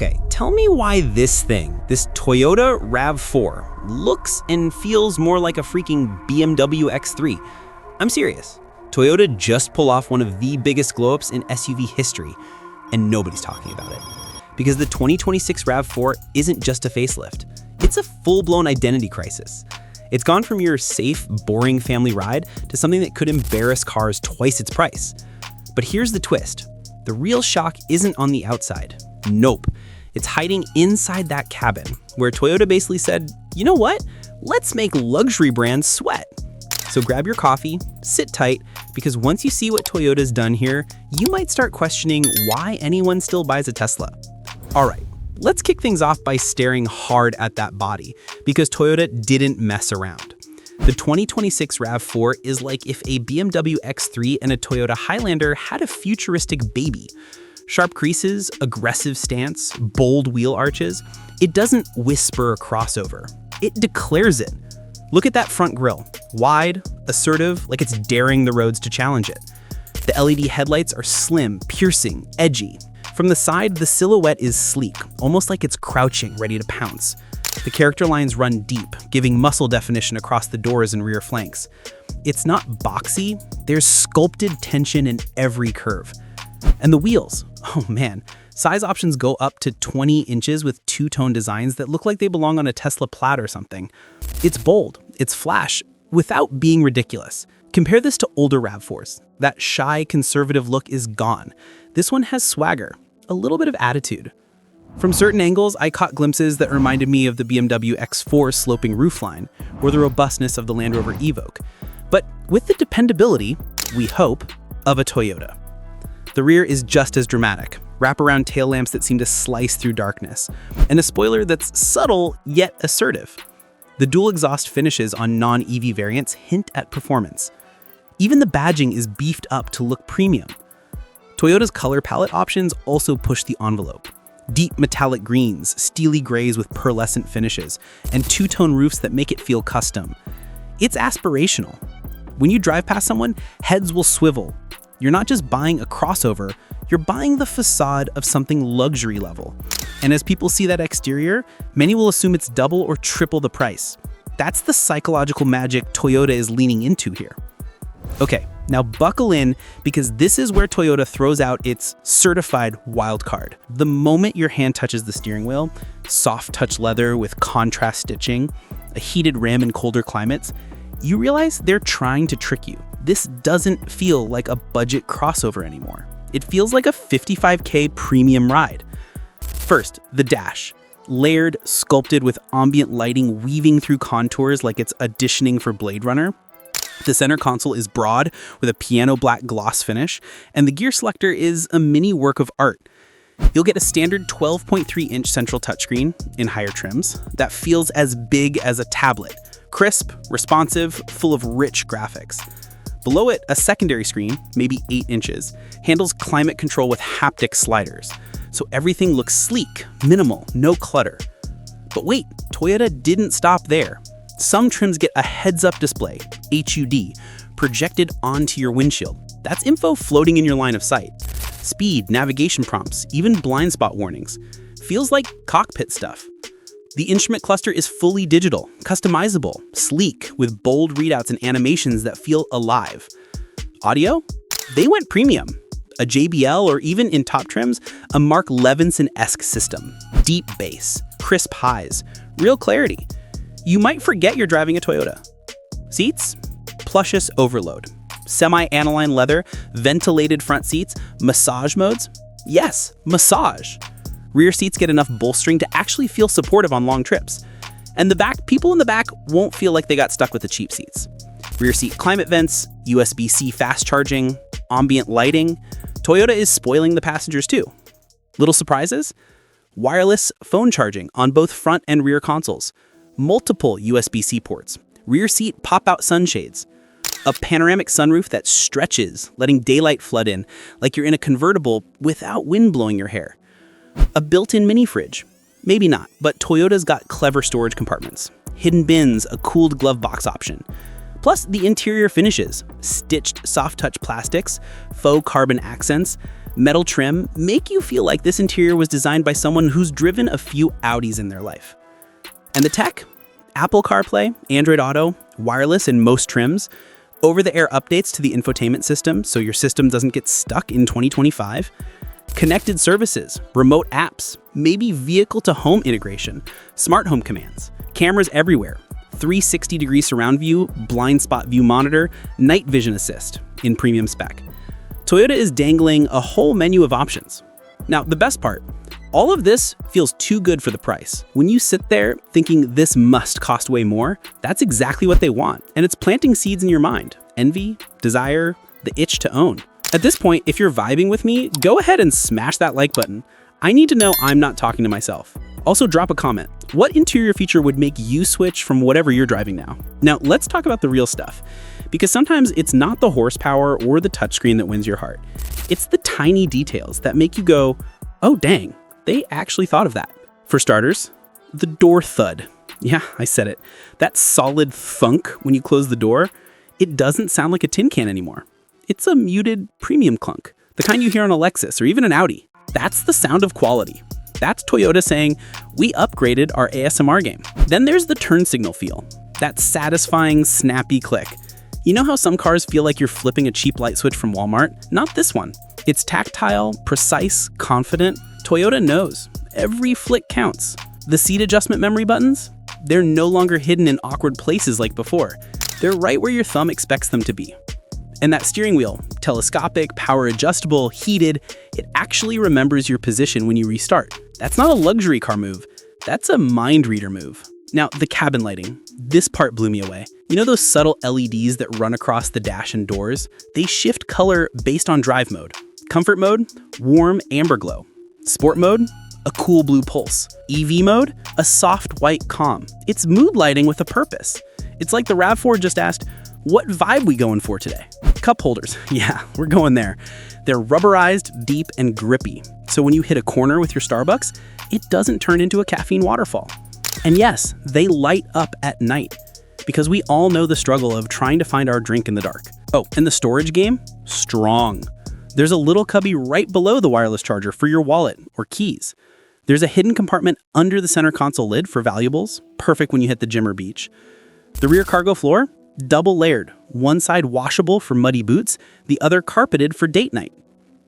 Okay, tell me why this thing, this Toyota RAV4, looks and feels more like a freaking BMW X3. I'm serious. Toyota just pulled off one of the biggest glow-ups in SUV history, and nobody's talking about it. Because the 2026 RAV4 isn't just a facelift. It's a full-blown identity crisis. It's gone from your safe, boring family ride to something that could embarrass cars twice its price. But here's the twist. The real shock isn't on the outside. Nope. It's hiding inside that cabin, where Toyota basically said, you know what? Let's make luxury brands sweat. So grab your coffee, sit tight, because once you see what Toyota's done here, you might start questioning why anyone still buys a Tesla. All right, let's kick things off by staring hard at that body, because Toyota didn't mess around. The 2026 RAV4 is like if a BMW X3 and a Toyota Highlander had a futuristic baby. Sharp creases, aggressive stance, bold wheel arches. It doesn't whisper a crossover. It declares it. Look at that front grille. Wide, assertive, like it's daring the roads to challenge it. The LED headlights are slim, piercing, edgy. From the side, the silhouette is sleek, almost like it's crouching, ready to pounce. The character lines run deep, giving muscle definition across the doors and rear flanks. It's not boxy, there's sculpted tension in every curve. And the wheels, oh man, size options go up to 20 inches with two-tone designs that look like they belong on a Tesla Plaid or something. It's bold, it's flash, without being ridiculous. Compare this to older RAV4s. That shy, conservative look is gone. This one has swagger, a little bit of attitude. From certain angles, I caught glimpses that reminded me of the BMW X4 sloping roofline, or the robustness of the Land Rover Evoque, but with the dependability, we hope, of a Toyota. The rear is just as dramatic, wraparound tail lamps that seem to slice through darkness, and a spoiler that's subtle yet assertive. The dual exhaust finishes on non-EV variants hint at performance. Even the badging is beefed up to look premium. Toyota's color palette options also push the envelope. Deep metallic greens, steely grays with pearlescent finishes, and two-tone roofs that make it feel custom. It's aspirational. When you drive past someone, heads will swivel. You're not just buying a crossover, you're buying the facade of something luxury level. And as people see that exterior, many will assume it's double or triple the price. That's the psychological magic Toyota is leaning into here. Okay, now buckle in, because this is where Toyota throws out its certified wild card. The moment your hand touches the steering wheel, soft touch leather with contrast stitching, a heated rim in colder climates, you realize they're trying to trick you. This doesn't feel like a budget crossover anymore. It feels like a $55K premium ride. First, the dash. Layered, sculpted with ambient lighting weaving through contours like it's auditioning for Blade Runner. The center console is broad with a piano black gloss finish, and the gear selector is a mini work of art. You'll get a standard 12.3-inch central touchscreen in higher trims that feels as big as a tablet. Crisp, responsive, full of rich graphics. Below it, a secondary screen, maybe 8 inches, handles climate control with haptic sliders. So everything looks sleek, minimal, no clutter. But wait, Toyota didn't stop there. Some trims get a heads-up display, HUD, projected onto your windshield. That's info floating in your line of sight. Speed, navigation prompts, even blind spot warnings. Feels like cockpit stuff. The instrument cluster is fully digital, customizable, sleek, with bold readouts and animations that feel alive. Audio? They went premium. A JBL, or even in top trims, a Mark Levinson-esque system. Deep bass, crisp highs, real clarity. You might forget you're driving a Toyota. Seats? Plushious overload. Semi-aniline leather, ventilated front seats, massage modes? Yes, massage. Rear seats get enough bolstering to actually feel supportive on long trips. And people in the back won't feel like they got stuck with the cheap seats. Rear seat climate vents, USB-C fast charging, ambient lighting. Toyota is spoiling the passengers too. Little surprises? Wireless phone charging on both front and rear consoles. Multiple USB-C ports. Rear seat pop-out sunshades. A panoramic sunroof that stretches, letting daylight flood in, like you're in a convertible without wind blowing your hair. A built-in mini fridge. Maybe not, but Toyota's got clever storage compartments. Hidden bins, a cooled glove box option. Plus the interior finishes, stitched soft-touch plastics, faux carbon accents. Metal trim make you feel like this interior was designed by someone who's driven a few Audis in their life. And the tech? Apple CarPlay, Android Auto, wireless in most trims, over-the-air updates to the infotainment system so your system doesn't get stuck in 2025, connected services, remote apps, maybe vehicle-to-home integration, smart home commands, cameras everywhere, 360-degree surround view, blind spot view monitor, night vision assist in premium spec. Toyota is dangling a whole menu of options. Now, the best part, all of this feels too good for the price. When you sit there thinking this must cost way more, that's exactly what they want. And it's planting seeds in your mind. Envy, desire, the itch to own. At this point, if you're vibing with me, go ahead and smash that like button. I need to know I'm not talking to myself. Also, drop a comment. What interior feature would make you switch from whatever you're driving now? Now, let's talk about the real stuff. Because sometimes it's not the horsepower or the touchscreen that wins your heart. It's the tiny details that make you go, oh dang, they actually thought of that. For starters, the door thud. Yeah, I said it. That solid thunk when you close the door, it doesn't sound like a tin can anymore. It's a muted premium clunk, the kind you hear on a Lexus or even an Audi. That's the sound of quality. That's Toyota saying, we upgraded our ASMR game. Then there's the turn signal feel, that satisfying, snappy click. You know how some cars feel like you're flipping a cheap light switch from Walmart? Not this one. It's tactile, precise, confident. Toyota knows. Every flick counts. The seat adjustment memory buttons? They're no longer hidden in awkward places like before. They're right where your thumb expects them to be. And that steering wheel, telescopic, power adjustable, heated, it actually remembers your position when you restart. That's not a luxury car move. That's a mind reader move. Now, the cabin lighting. This part blew me away. You know those subtle LEDs that run across the dash and doors? They shift color based on drive mode. Comfort mode, warm amber glow. Sport mode, a cool blue pulse. EV mode, a soft white calm. It's mood lighting with a purpose. It's like the RAV4 just asked, what vibe we going for today? Cup holders, yeah, we're going there. They're rubberized, deep, and grippy. So when you hit a corner with your Starbucks, it doesn't turn into a caffeine waterfall. And yes, they light up at night, because we all know the struggle of trying to find our drink in the dark. Oh, and the storage game? Strong. There's a little cubby right below the wireless charger for your wallet or keys. There's a hidden compartment under the center console lid for valuables, perfect when you hit the gym or beach. The rear cargo floor? Double layered, one side washable for muddy boots, the other carpeted for date night.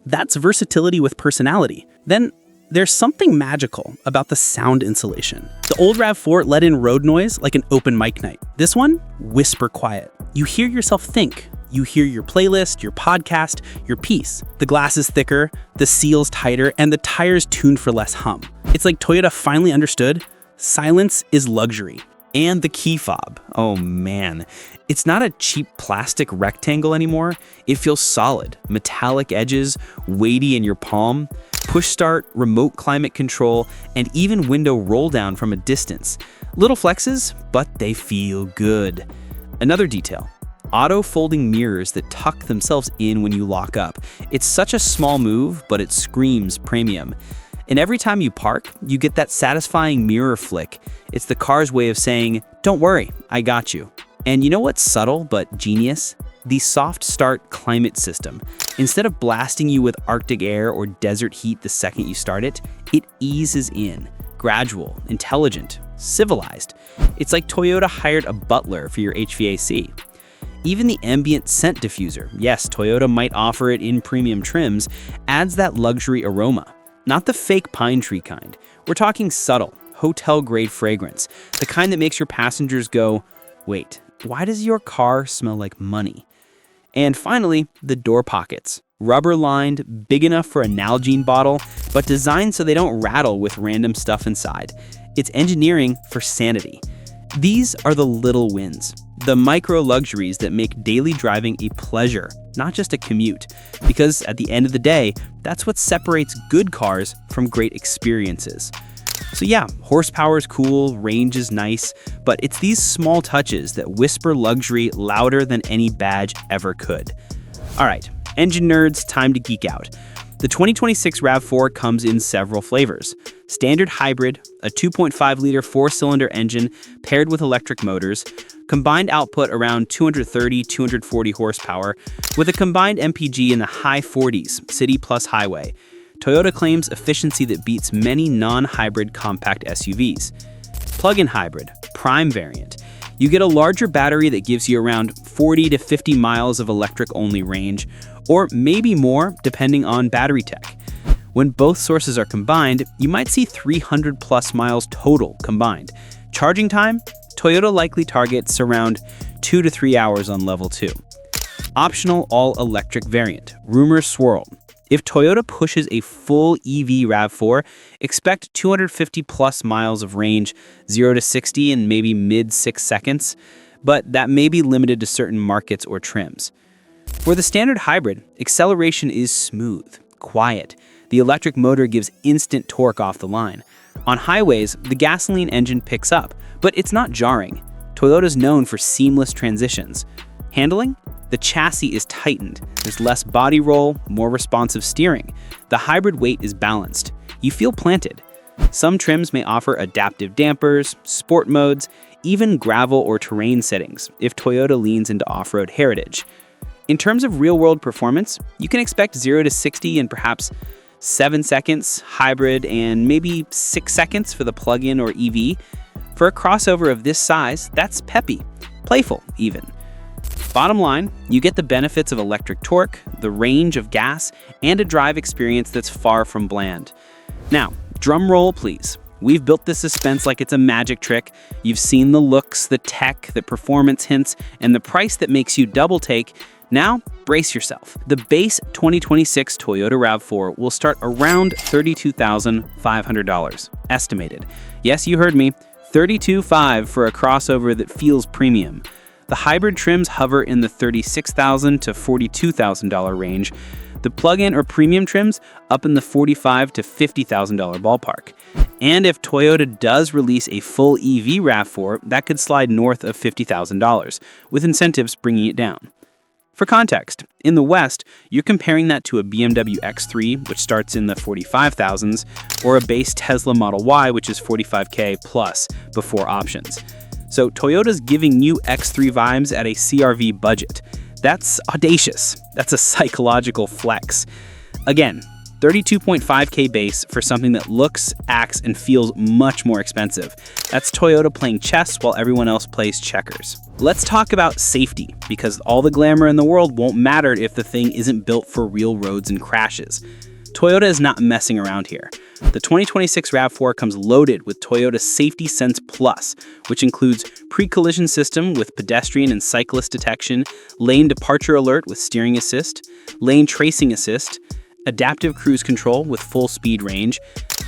That's versatility with personality. Then there's something magical about the sound insulation. The old RAV4 let in road noise like an open mic night. This one, whisper quiet. You hear yourself think. You hear your playlist, your podcast, your piece. The glass is thicker, the seal's tighter, and the tires tuned for less hum. It's like Toyota finally understood silence is luxury. And the key fob. Oh man. It's not a cheap plastic rectangle anymore. It feels solid. Metallic edges, weighty in your palm. Push start, remote climate control, and even window roll down from a distance. Little flexes, but they feel good. Another detail. Auto folding mirrors that tuck themselves in when you lock up. It's such a small move, but it screams premium. And every time you park, you get that satisfying mirror flick. It's the car's way of saying, don't worry, I got you. And you know what's subtle but genius? The soft start climate system. Instead of blasting you with Arctic air or desert heat the second you start it, it eases in. Gradual, intelligent, civilized. It's like Toyota hired a butler for your HVAC. Even the ambient scent diffuser, yes, Toyota might offer it in premium trims, adds that luxury aroma. Not the fake pine tree kind. We're talking subtle, hotel-grade fragrance, the kind that makes your passengers go, wait, why does your car smell like money? And finally, the door pockets. Rubber-lined, big enough for a Nalgene bottle, but designed so they don't rattle with random stuff inside. It's engineering for sanity. These are the little wins, the micro luxuries that make daily driving a pleasure, not just a commute. Because at the end of the day, that's what separates good cars from great experiences. So yeah, horsepower is cool, range is nice, but it's these small touches that whisper luxury louder than any badge ever could. All right, engine nerds, time to geek out. The 2026 RAV4 comes in several flavors. Standard hybrid, a 2.5-liter four-cylinder engine paired with electric motors, Combined output around 230-240 horsepower, with a combined MPG in the high 40s, city plus highway. Toyota claims efficiency that beats many non-hybrid compact SUVs. Plug-in hybrid, prime variant. You get a larger battery that gives you around 40 to 50 miles of electric-only range, or maybe more depending on battery tech. When both sources are combined, you might see 300 plus miles total combined. Charging time? Toyota likely targets around 2 to 3 hours on level 2. Optional all-electric variant. Rumors swirl. If Toyota pushes a full EV RAV4, expect 250 plus miles of range, 0 to 60 in maybe mid 6 seconds, but that may be limited to certain markets or trims. For the standard hybrid, acceleration is smooth, quiet. The electric motor gives instant torque off the line. On highways, the gasoline engine picks up, but it's not jarring. Toyota's known for seamless transitions. Handling? The chassis is tightened. There's less body roll, more responsive steering. The hybrid weight is balanced. You feel planted. Some trims may offer adaptive dampers, sport modes, even gravel or terrain settings if Toyota leans into off-road heritage. In terms of real-world performance, you can expect 0 to 60 in perhaps 7 seconds, hybrid, and maybe 6 seconds for the plug-in or EV. For a crossover of this size, that's peppy, playful even. Bottom line, you get the benefits of electric torque, the range of gas, and a drive experience that's far from bland. Now, drum roll please. We've built this suspense like it's a magic trick. You've seen the looks, the tech, the performance hints, and the price that makes you double take. Now, brace yourself. The base 2026 Toyota RAV4 will start around $32,500, estimated. Yes, you heard me, $32,500 for a crossover that feels premium. The hybrid trims hover in the $36,000 to $42,000 range. The plug-in or premium trims up in the $45,000 to $50,000 ballpark. And if Toyota does release a full EV RAV4, that could slide north of $50,000, with incentives bringing it down. For context, in the West, you're comparing that to a BMW X3, which starts in the $45,000s, or a base Tesla Model Y, which is $45K plus before options. So Toyota's giving you X3 vibes at a CR-V budget. That's audacious. That's a psychological flex. Again, $32.5K base for something that looks, acts, and feels much more expensive. That's Toyota playing chess while everyone else plays checkers. Let's talk about safety, because all the glamour in the world won't matter if the thing isn't built for real roads and crashes. Toyota is not messing around here. The 2026 RAV4 comes loaded with Toyota Safety Sense Plus, which includes pre-collision system with pedestrian and cyclist detection, lane departure alert with steering assist, lane tracing assist, adaptive cruise control with full speed range,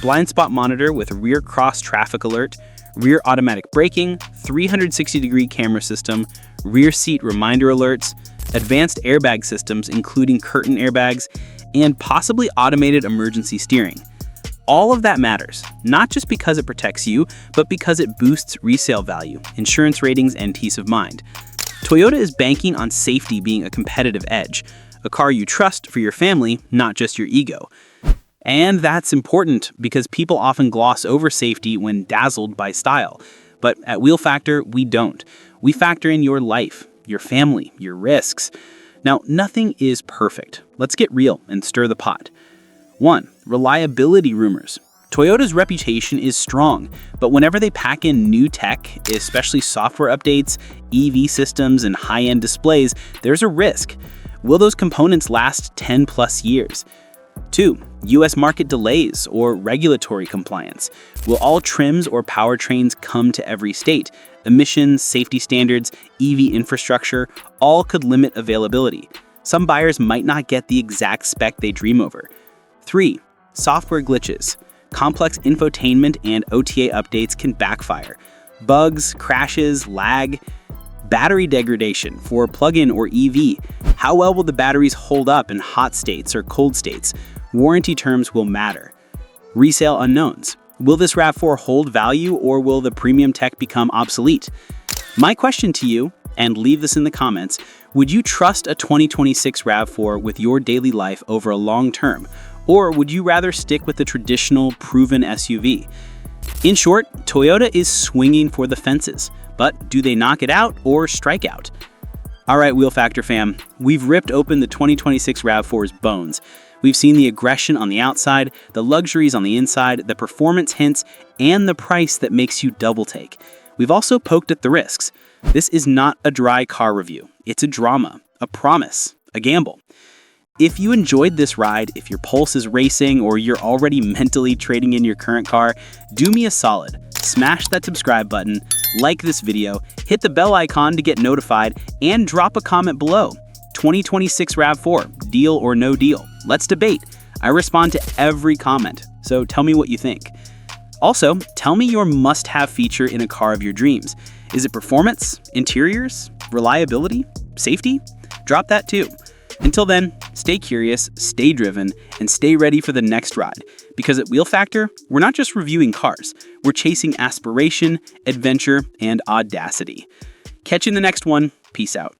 blind spot monitor with rear cross traffic alert, rear automatic braking, 360-degree camera system, rear seat reminder alerts, advanced airbag systems including curtain airbags, and possibly automated emergency steering. All of that matters, not just because it protects you, but because it boosts resale value, insurance ratings, and peace of mind. Toyota is banking on safety being a competitive edge, a car you trust for your family, not just your ego. And that's important because people often gloss over safety when dazzled by style. But at Wheel Factor, we don't. We factor in your life, your family, your risks. Now, nothing is perfect. Let's get real and stir the pot. 1. Reliability rumors. Toyota's reputation is strong, but whenever they pack in new tech, especially software updates, EV systems, and high-end displays, there's a risk. Will those components last 10 plus years? 2. US market delays or regulatory compliance. Will all trims or powertrains come to every state? Emissions, safety standards, EV infrastructure, all could limit availability. Some buyers might not get the exact spec they dream over. 3. Software glitches. Complex infotainment and OTA updates can backfire. Bugs, crashes, lag. Battery degradation for plug-in or EV. How well will the batteries hold up in hot states or cold states? Warranty terms will matter. Resale unknowns. Will this RAV4 hold value or will the premium tech become obsolete? My question to you, and leave this in the comments, would you trust a 2026 RAV4 with your daily life over a long term? Or would you rather stick with the traditional, proven SUV? In short, Toyota is swinging for the fences, But do they knock it out or strike out? All right, Wheel Factor fam, we've ripped open the 2026 RAV4's bones. We've seen the aggression on the outside, the luxuries on the inside, the performance hints, and the price that makes you double take. We've also poked at the risks. This is not a dry car review. It's a drama, a promise, a gamble. If you enjoyed this ride, if your pulse is racing, or you're already mentally trading in your current car, do me a solid. Smash that subscribe button, like this video, hit the bell icon to get notified, and drop a comment below. 2026 RAV4, deal or no deal? Let's debate. I respond to every comment, so tell me what you think. Also, tell me your must-have feature in a car of your dreams. Is it performance, interiors, reliability, safety? Drop that too. Until then, stay curious, stay driven, and stay ready for the next ride. Because at Wheel Factor, we're not just reviewing cars, we're chasing aspiration, adventure, and audacity. Catch you in the next one. Peace out.